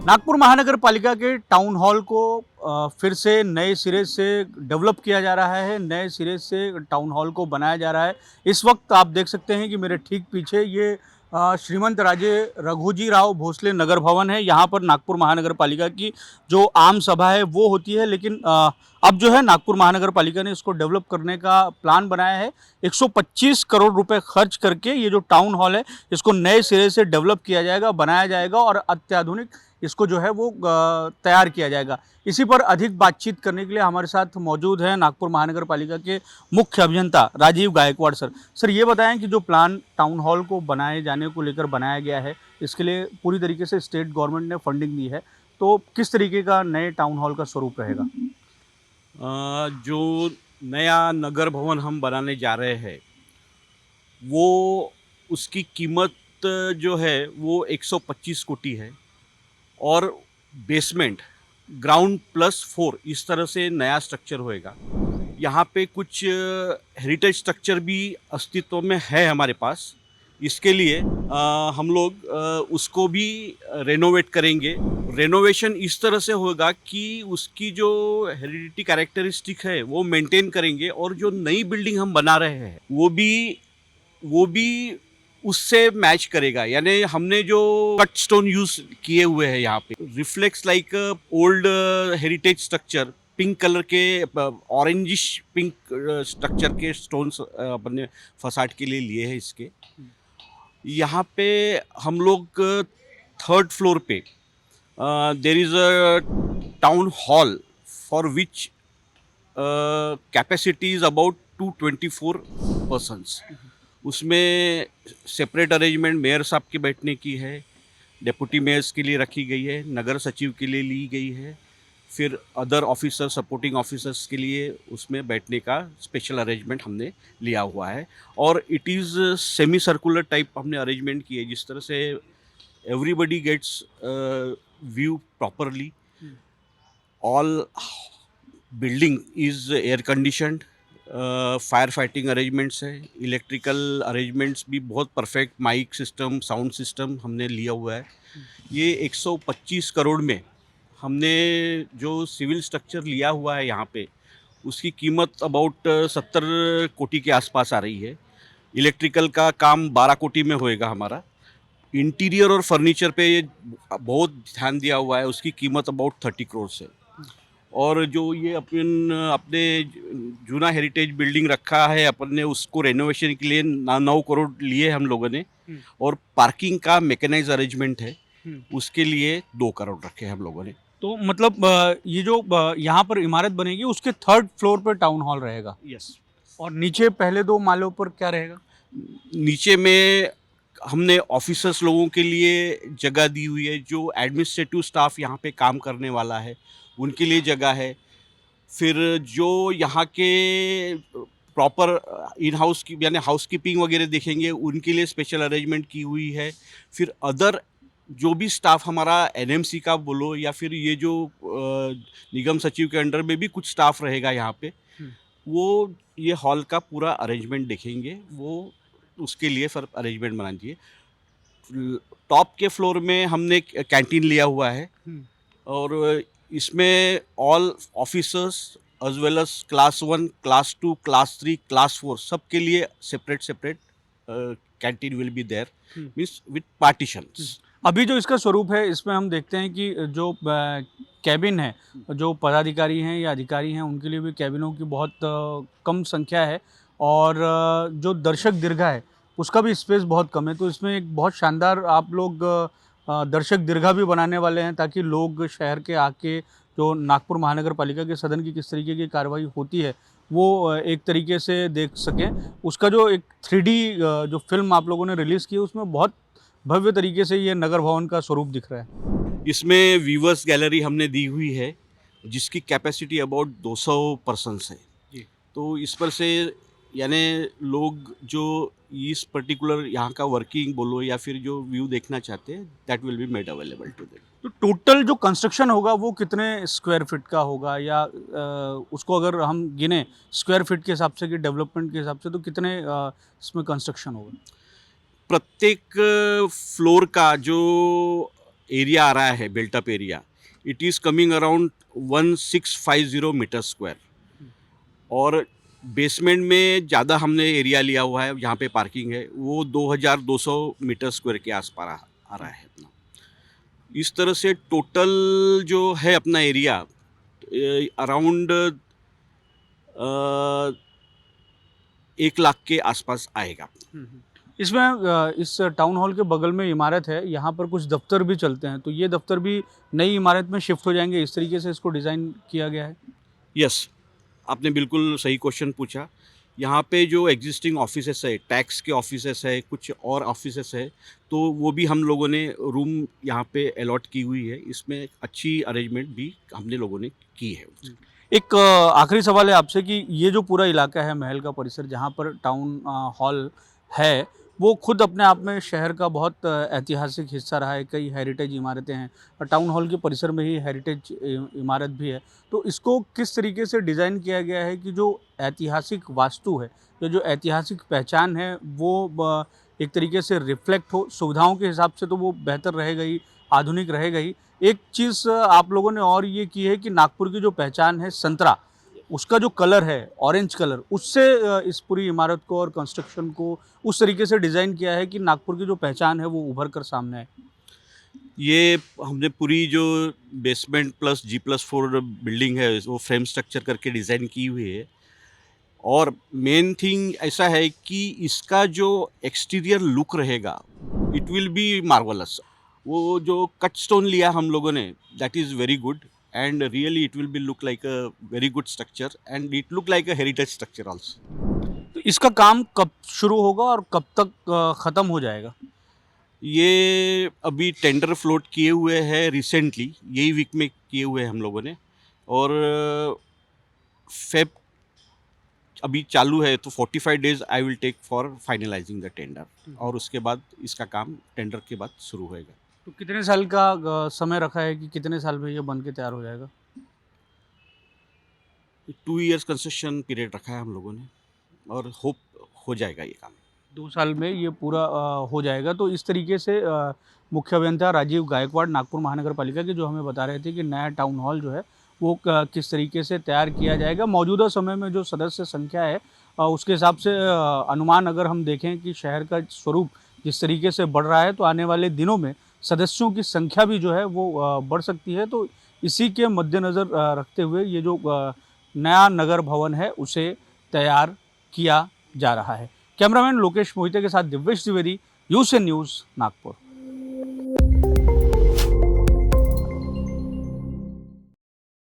नागपुर महानगर पालिका के टाउन हॉल को फिर से नए सिरे से डेवलप किया जा रहा है, नए सिरे से टाउन हॉल को बनाया जा रहा है। इस वक्त आप देख सकते हैं कि मेरे ठीक पीछे ये श्रीमंत राजे रघुजी राव भोसले नगर भवन है। यहाँ पर नागपुर महानगर पालिका की जो आम सभा है वो होती है, लेकिन अब जो है नागपुर महानगर पालिका ने इसको डेवलप करने का प्लान बनाया है। 125 करोड़ रुपए खर्च करके ये जो टाउन हॉल है इसको नए सिरे से डेवलप किया जाएगा, बनाया जाएगा और अत्याधुनिक इसको जो है वो तैयार किया जाएगा। इसी पर अधिक बातचीत करने के लिए हमारे साथ मौजूद हैं नागपुर महानगर पालिका के मुख्य अभियंता राजीव गायकवाड़ सर। सर, ये बताएं कि जो प्लान टाउन हॉल को बनाए जाने को लेकर बनाया गया है, इसके लिए पूरी तरीके से स्टेट गवर्नमेंट ने फंडिंग दी है, तो किस तरीके का नए टाउन हॉल का स्वरूप रहेगा? जो नया नगर भवन हम बनाने जा रहे हैं वो उसकी कीमत जो है वो 125 कोटी है और बेसमेंट ग्राउंड प्लस 4 इस तरह से नया स्ट्रक्चर होएगा। यहाँ पे कुछ हेरिटेज स्ट्रक्चर भी अस्तित्व में है हमारे पास। इसके लिए हम लोग उसको भी रेनोवेट करेंगे। रेनोवेशन इस तरह से होगा कि उसकी जो हेरिडिटी कैरेक्टरिस्टिक है वो मेंटेन करेंगे और जो नई बिल्डिंग हम बना रहे हैं वो भी उससे मैच करेगा। यानी हमने जो कट स्टोन यूज किए हुए हैं यहाँ पे reflex like old heritage structure, pink colour के ऑरेंजिश पिंक स्ट्रक्चर के स्टोन्स अपने फसाड के लिए लिए हैं। इसके यहाँ पे हम लोग 3rd फ्लोर पे there is a town hall for which capacity is about 224 persons. उसमें सेपरेट अरेंजमेंट मेयर साहब के बैठने की है, डेप्यूटी मेयर्स के लिए रखी गई है, नगर सचिव के लिए ली गई है, फिर अदर ऑफिसर सपोर्टिंग ऑफिसर्स के लिए उसमें बैठने का स्पेशल अरेंजमेंट हमने लिया हुआ है। और it is semi circular type हमने अरेंजमेंट की है, जिस तरह से everybody gets view properly. All building is air conditioned, fire fighting arrangements है, इलेक्ट्रिकल अरेंजमेंट्स भी बहुत perfect, mic system, sound system हमने लिया हुआ है। ये 125 करोड़ में हमने जो सिविल स्ट्रक्चर लिया हुआ है यहाँ पे उसकी कीमत अबाउट 70 कोटी के आसपास आ रही है। इलेक्ट्रिकल का काम 12 कोटी में होएगा हमारा। इंटीरियर और फर्नीचर पे बहुत ध्यान दिया हुआ है, उसकी कीमत अबाउट 30 करोड़ से। और जो ये अपने जूना हेरिटेज बिल्डिंग रखा है अपन ने, उसको रेनोवेशन के लिए 9 करोड़ लिए हम लोगों ने। और पार्किंग का मैकेनाइज अरेंजमेंट है, उसके लिए 2 करोड़ रखे हम लोगों ने। तो मतलब ये जो यहाँ पर इमारत बनेगी उसके 3rd फ्लोर पर टाउन हॉल रहेगा। यस। और नीचे पहले 2 मालों पर क्या रहेगा? नीचे में हमने ऑफिसर्स लोगों के लिए जगह दी हुई है, जो एडमिनिस्ट्रेटिव स्टाफ यहाँ पे काम करने वाला है उनके लिए जगह है। फिर जो यहाँ के प्रॉपर इन हाउस की यानी हाउसकीपिंग वगैरह देखेंगे उनके लिए स्पेशल अरेंजमेंट की हुई है। फिर अदर जो भी स्टाफ हमारा एनएमसी का बोलो या फिर ये जो निगम सचिव के अंडर में भी कुछ स्टाफ रहेगा यहाँ पे, वो ये हॉल का पूरा अरेंजमेंट देखेंगे, वो उसके लिए फिर अरेंजमेंट बना दिए। टॉप के फ्लोर में हमने कैंटीन लिया हुआ है और इसमें all officers as well as class 1, class 2, class 3, class 4 सब के लिए separate canteen will be there, means with partitions. अभी जो इसका स्वरूप है इसमें हम देखते हैं कि जो कैबिन है, जो पदाधिकारी हैं या अधिकारी हैं उनके लिए भी कैबिनों की बहुत कम संख्या है और जो दर्शक दीर्घा है उसका भी स्पेस बहुत कम है। तो इसमें एक बहुत शानदार आप लोग दर्शक दीर्घा भी बनाने वाले हैं ताकि लोग शहर के आके जो नागपुर महानगर पालिका के सदन की किस तरीके की कार्रवाई होती है वो एक तरीके से देख सकें। उसका जो एक 3D जो फिल्म आप लोगों ने रिलीज़ की है उसमें बहुत भव्य तरीके से ये नगर भवन का स्वरूप दिख रहा है। इसमें व्यूवर्स गैलरी हमने दी हुई है जिसकी कैपेसिटी अबाउट 200 पर्सन्स है जी। तो इस पर से यानी लोग जो इस पर्टिकुलर यहाँ का वर्किंग बोलो या फिर जो व्यू देखना चाहते हैं that will be made available to them. तो टोटल जो कंस्ट्रक्शन होगा वो कितने स्क्वायर फीट का होगा, या उसको अगर हम गिने स्क्वायर फीट के हिसाब से कि डेवलपमेंट के हिसाब से, तो कितने इसमें कंस्ट्रक्शन होगा? प्रत्येक फ्लोर का जो एरिया आ रहा है, built up area, it is coming around 1650 metre square. और बेसमेंट में ज़्यादा हमने एरिया लिया हुआ है, जहाँ पे पार्किंग है वो 2200 मीटर स्क्वायर के आसपास आ रहा है अपना। इस तरह से टोटल जो है अपना एरिया अराउंड 1 लाख के आसपास आएगा। इसमें इस टाउन हॉल के बगल में इमारत है, यहाँ पर कुछ दफ्तर भी चलते हैं, तो ये दफ्तर भी नई इमारत में शिफ्ट हो जाएंगे, इस तरीके से इसको डिज़ाइन किया गया है। यस, आपने बिल्कुल सही क्वेश्चन पूछा। यहाँ पे जो एग्जिस्टिंग ऑफिसेस है, टैक्स के ऑफिसेस है, कुछ और ऑफिसेस है, तो वो भी हम लोगों ने रूम यहाँ पे अलॉट की हुई है। इसमें अच्छी अरेंजमेंट भी हमने लोगों ने की है। एक आखिरी सवाल है आपसे कि ये जो पूरा इलाका है, महल का परिसर जहाँ पर टाउन हॉल है, वो खुद अपने आप में शहर का बहुत ऐतिहासिक हिस्सा रहा है। कई हेरिटेज इमारतें हैं और टाउन हॉल के परिसर में ही हेरिटेज इमारत भी है। तो इसको किस तरीके से डिज़ाइन किया गया है कि जो ऐतिहासिक वास्तु है, जो ऐतिहासिक पहचान है, वो एक तरीके से रिफ्लेक्ट हो। सुविधाओं के हिसाब से तो वो बेहतर रहेगा ही, आधुनिक रहेगा ही। एक चीज़ आप लोगों ने और ये की है कि नागपुर की जो पहचान है संतरा, उसका जो कलर है ऑरेंज कलर, उससे इस पूरी इमारत को और कंस्ट्रक्शन को उस तरीके से डिज़ाइन किया है कि नागपुर की जो पहचान है वो उभर कर सामने आए। ये हमने पूरी जो बेसमेंट प्लस G+4 बिल्डिंग है वो फ्रेम स्ट्रक्चर करके डिज़ाइन की हुई है। और मेन थिंग ऐसा है कि इसका जो एक्सटीरियर लुक रहेगा, इट विल बी मार्वलस। वो जो कट स्टोन लिया हम लोगों ने, that is very good and really it will be look like a very good structure and it look like a heritage structure also. तो इसका काम कब शुरू होगा और कब तक ख़त्म हो जाएगा? ये अभी टेंडर फ्लोट किए हुए हैं रिसेंटली, यही वीक में किए हुए हैं हम लोगों ने। और फेब अभी चालू है, तो 45 days I will take for finalising the tender. और उसके बाद इसका काम टेंडर के बाद शुरू होएगा। तो कितने साल का समय रखा है कि कितने साल में ये बन के तैयार हो जाएगा? 2 इयर्स कंस्ट्रक्शन पीरियड रखा है हम लोगों ने और होप हो जाएगा ये काम। 2 साल में ये पूरा हो जाएगा। तो इस तरीके से मुख्य अभियंता राजीव गायकवाड़ नागपुर महानगर पालिका के जो हमें बता रहे थे कि नया टाउन हॉल जो है वो किस तरीके से तैयार किया जाएगा। मौजूदा समय में जो सदस्य संख्या है उसके हिसाब से अनुमान अगर हम देखें कि शहर का स्वरूप जिस तरीके से बढ़ रहा है, तो आने वाले दिनों में सदस्यों की संख्या भी जो है वो बढ़ सकती है। तो इसी के मद्देनज़र रखते हुए ये जो नया नगर भवन है उसे तैयार किया जा रहा है। कैमरामैन लोकेश मोहिते के साथ दिव्येश द्विवेदी, यूएसएन न्यूज़, नागपुर।